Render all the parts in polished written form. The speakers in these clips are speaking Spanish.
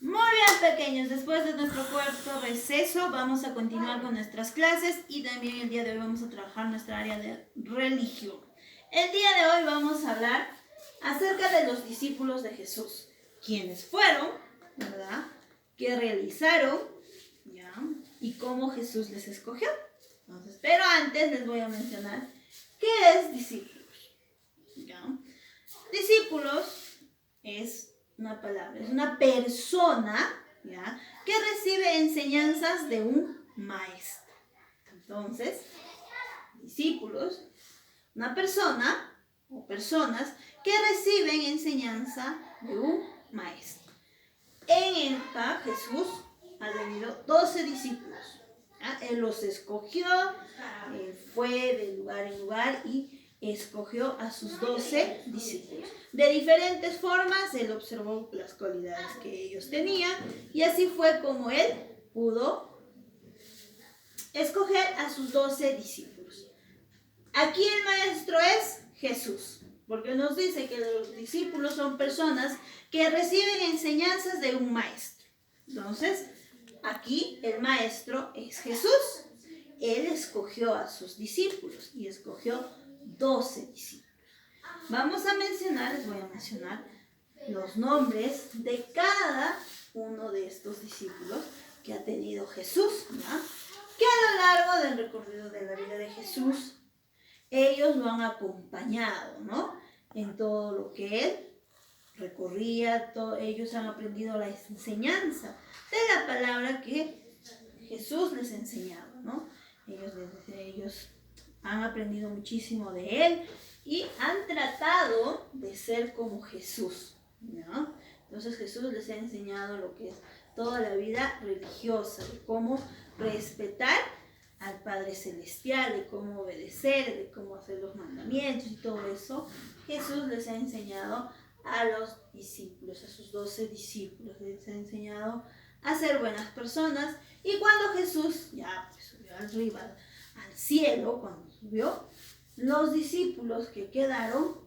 Muy bien, pequeños, después de nuestro cuarto receso vamos a continuar con nuestras clases y también el día de hoy vamos a trabajar nuestra área de religión. El día de hoy vamos a hablar acerca de los discípulos de Jesús, quiénes fueron, ¿verdad? ¿Qué realizaron? ¿Ya? Y cómo Jesús les escogió. Entonces, pero antes les voy a mencionar qué es discípulos. ¿Ya? Discípulos es una palabra, es una persona, ¿ya?, que recibe enseñanzas de un maestro. Entonces, discípulos, una persona o personas que reciben enseñanza de un maestro. En esta Jesús ha tenido 12 discípulos. ¿Ya? Él los escogió, fue de lugar en lugar y escogió a sus 12 discípulos. De diferentes formas, él observó las cualidades que ellos tenían y así fue como él pudo escoger a sus 12 discípulos. Aquí el maestro es Jesús, porque nos dice que los discípulos son personas que reciben enseñanzas de un maestro. Entonces, aquí el maestro es Jesús. Él escogió a sus discípulos y escogió 12 discípulos. Les voy a mencionar los nombres de cada uno de estos discípulos que ha tenido Jesús, ¿no? Que a lo largo del recorrido de la vida de Jesús, ellos lo han acompañado, ¿no? En todo lo que él recorría, ellos han aprendido la enseñanza de la palabra que Jesús les enseñaba, ¿no? Ellos han aprendido muchísimo de él y han tratado de ser como Jesús, ¿no? Entonces Jesús les ha enseñado lo que es toda la vida religiosa, de cómo respetar al Padre Celestial, de cómo obedecer, de cómo hacer los mandamientos y todo eso. Jesús les ha enseñado a los discípulos, a sus 12 discípulos, les ha enseñado a ser buenas personas. Y cuando Jesús ya subió arriba al cielo, cuando subió, los discípulos que quedaron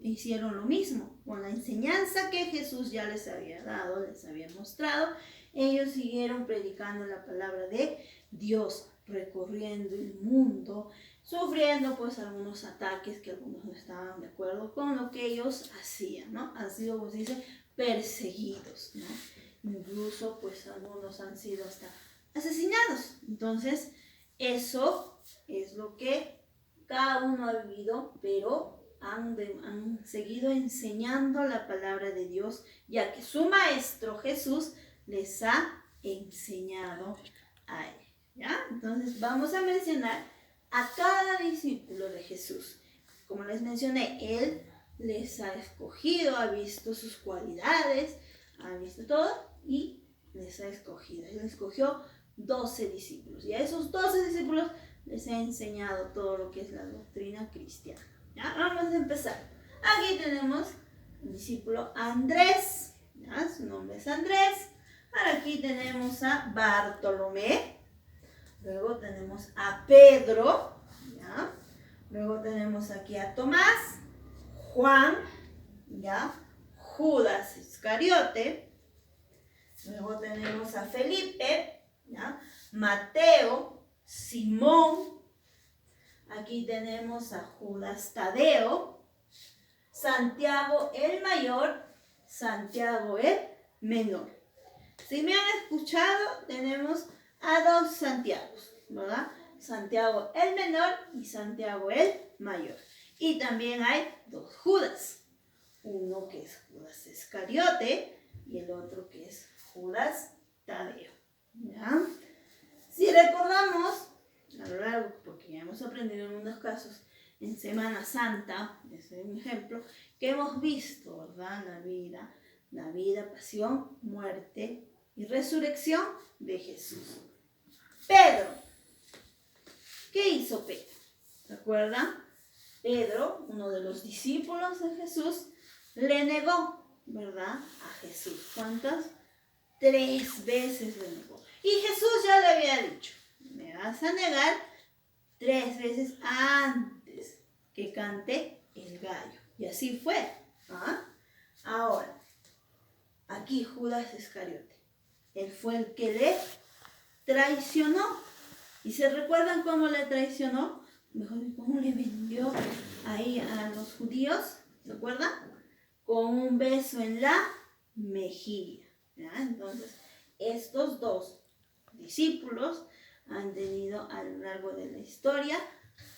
hicieron lo mismo. Con la enseñanza que Jesús ya les había dado, les había mostrado, ellos siguieron predicando la palabra de Dios, recorriendo el mundo, sufriendo pues algunos ataques que algunos no estaban de acuerdo con lo que ellos hacían, ¿no? Han sido, pues dice, perseguidos, ¿no? Incluso pues algunos han sido hasta asesinados. Entonces, eso es lo que cada uno ha vivido, pero han seguido enseñando la palabra de Dios, ya que su maestro Jesús les ha enseñado a él, ¿ya? Entonces vamos a mencionar a cada discípulo de Jesús. Como les mencioné, él les ha escogido, ha visto sus cualidades, ha visto todo y les ha escogido. Él escogió 12 discípulos y a esos 12 discípulos les ha enseñado todo lo que es la doctrina cristiana. ¿Ya? Vamos a empezar. Aquí tenemos el discípulo Andrés, ¿ya? Su nombre es Andrés. Ahora aquí tenemos a Bartolomé. Luego tenemos a Pedro, ¿ya? Luego tenemos aquí a Tomás, Juan, ¿ya? Judas Iscariote. Luego tenemos a Felipe, ¿ya? Mateo, Simón. Aquí tenemos a Judas Tadeo, Santiago el mayor, Santiago el menor. Si me han escuchado, tenemos a 2 Santiagos, ¿verdad? Santiago el menor y Santiago el mayor. Y también hay 2 Judas. Uno que es Judas Iscariote y el otro que es Judas Tadeo, ¿ya? Si recordamos, a lo largo, porque ya hemos aprendido en unos casos, en Semana Santa, ese es un ejemplo, que hemos visto, ¿verdad? La vida, pasión, muerte y resurrección de Jesús. Pedro. ¿Qué hizo Pedro? ¿Recuerdan? Pedro, uno de los discípulos de Jesús, le negó, ¿verdad? A Jesús. ¿Cuántas? 3 veces le negó. Y Jesús ya le había dicho, me vas a negar 3 veces antes que cante el gallo. Y así fue. ¿Ah? Ahora, aquí Judas Iscariote. Él fue el que le traicionó. ¿Y se recuerdan cómo le traicionó? Mejor, cómo le vendió ahí a los judíos, ¿se acuerdan? Con un beso en la mejilla. ¿Ya? Entonces, estos dos discípulos han tenido a lo largo de la historia,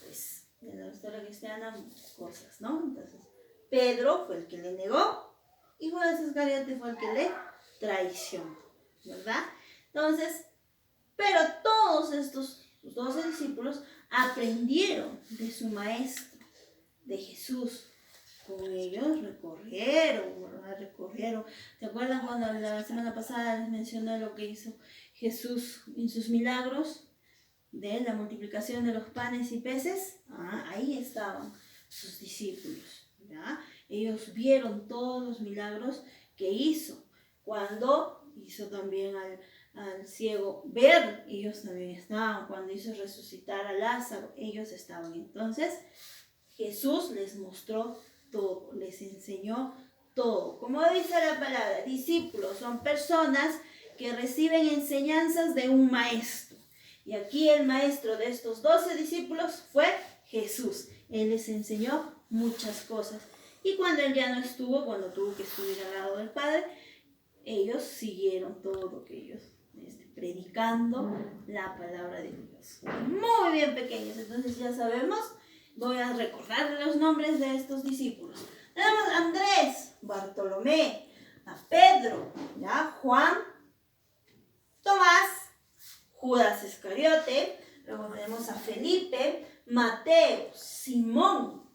pues, de la historia cristiana, cosas, ¿no? Entonces, Pedro fue el que le negó y Judas Iscariote fue el que le traicionó, ¿verdad? Entonces, pero todos estos 12 discípulos aprendieron de su maestro, de Jesús. Con ellos recorrieron, ¿verdad? Recorrieron. ¿Se acuerdan cuando la semana pasada les mencioné lo que hizo Jesús en sus milagros? De la multiplicación de los panes y peces. Ahí estaban sus discípulos, ¿ya? Ellos vieron todos los milagros que hizo. Cuando hizo también al ciego ver, ellos también estaban. Cuando hizo resucitar a Lázaro, ellos estaban. Entonces, Jesús les mostró todo, les enseñó todo. Como dice la palabra, discípulos son personas que reciben enseñanzas de un maestro. Y aquí el maestro de estos 12 discípulos fue Jesús. Él les enseñó muchas cosas. Y cuando él ya no estuvo, cuando tuvo que estudiar al lado del Padre, ellos siguieron todo lo que ellos predicando la palabra de Dios. Muy bien, pequeños. Entonces ya sabemos. Voy a recordar los nombres de estos discípulos. Tenemos a Andrés, Bartolomé, a Pedro, ¿ya? Juan, Tomás, Judas Iscariote. Luego tenemos a Felipe, Mateo, Simón,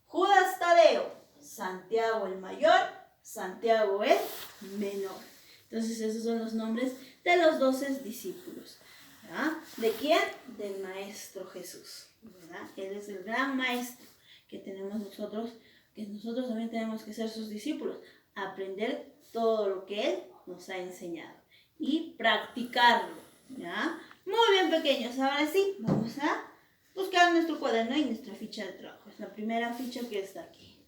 Judas Tadeo, Santiago el mayor, Santiago el menor. Entonces esos son los nombres de los 12 discípulos. ¿Ya? ¿De quién? Del Maestro Jesús, ¿verdad? Él es el gran Maestro que tenemos nosotros, que nosotros también tenemos que ser sus discípulos, aprender todo lo que Él nos ha enseñado y practicarlo, ¿ya? Muy bien, pequeños, ahora sí, vamos a buscar nuestro cuaderno y nuestra ficha de trabajo. Es la primera ficha que está aquí.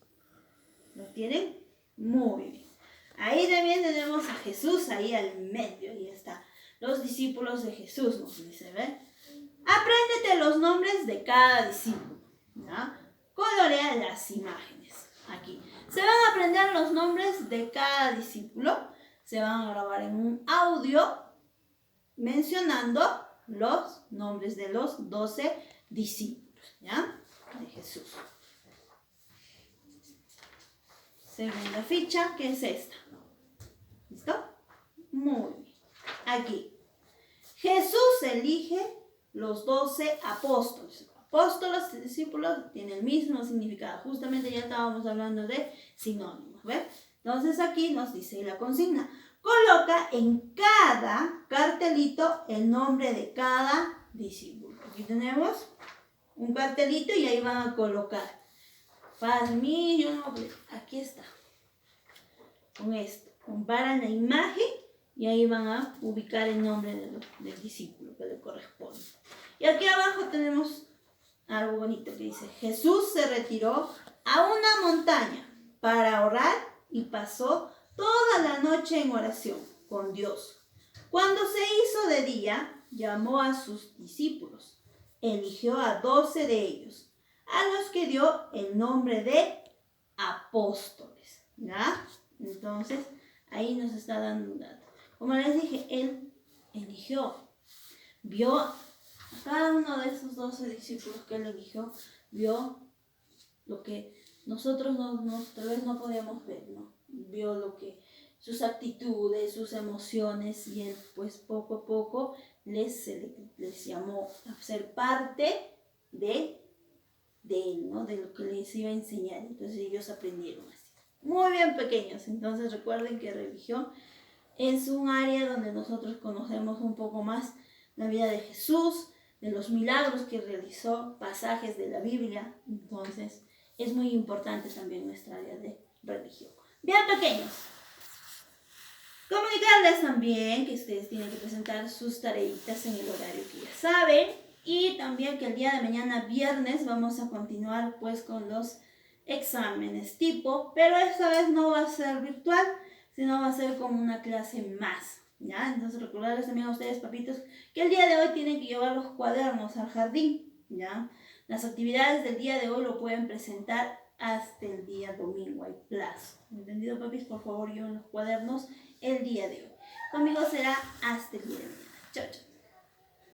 ¿Lo tienen? Muy bien. Ahí también tenemos a Jesús, ahí al medio, ahí está. Los discípulos de Jesús, nos dice, ¿ven? Apréndete los nombres de cada discípulo, ¿ya? Colorea las imágenes, aquí. Se van a aprender los nombres de cada discípulo, se van a grabar en un audio mencionando los nombres de los 12 discípulos, ¿ya? De Jesús. Segunda ficha, que es esta. ¿Listo? Muy bien. Aquí. Jesús elige los 12 apóstoles. Apóstoles y discípulos tienen el mismo significado. Justamente ya estábamos hablando de sinónimos. ¿Ven? Entonces aquí nos dice la consigna. Coloca en cada cartelito el nombre de cada discípulo. Aquí tenemos un cartelito y ahí van a colocar. Para mí, yo no, aquí está. Con esto. Comparan la imagen y ahí van a ubicar el nombre del discípulo que le corresponde. Y aquí abajo tenemos algo bonito que dice: Jesús se retiró a una montaña para orar y pasó toda la noche en oración con Dios. Cuando se hizo de día, llamó a sus discípulos. Eligió a 12 de ellos, a los que dio el nombre de apóstoles. ¿Ya? Entonces, ahí nos está dando un dato. Como les dije, él eligió, vio a cada uno de esos 12 discípulos que él eligió, vio lo que nosotros tal vez no podíamos ver, ¿no? Vio lo que, sus actitudes, sus emociones, y él pues poco a poco les llamó a ser parte de él, ¿no? De lo que les iba a enseñar. Entonces ellos aprendieron así. Muy bien, pequeños. Entonces recuerden que religión es un área donde nosotros conocemos un poco más la vida de Jesús, de los milagros que realizó, pasajes de la Biblia. Entonces es muy importante también nuestra área de religión. Bien, pequeños. Comunicarles también que ustedes tienen que presentar sus tareitas en el horario que ya saben. Y también que el día de mañana, viernes, vamos a continuar pues con los exámenes tipo, pero esta vez no va a ser virtual, sino va a ser como una clase más, ¿ya? Entonces recordarles también a ustedes, papitos, que el día de hoy tienen que llevar los cuadernos al jardín, ¿ya? Las actividades del día de hoy lo pueden presentar hasta el día domingo, hay plazo. ¿Entendido, papis? Por favor, lleven los cuadernos el día de hoy. Conmigo será hasta el día de mañana. Chao, chao.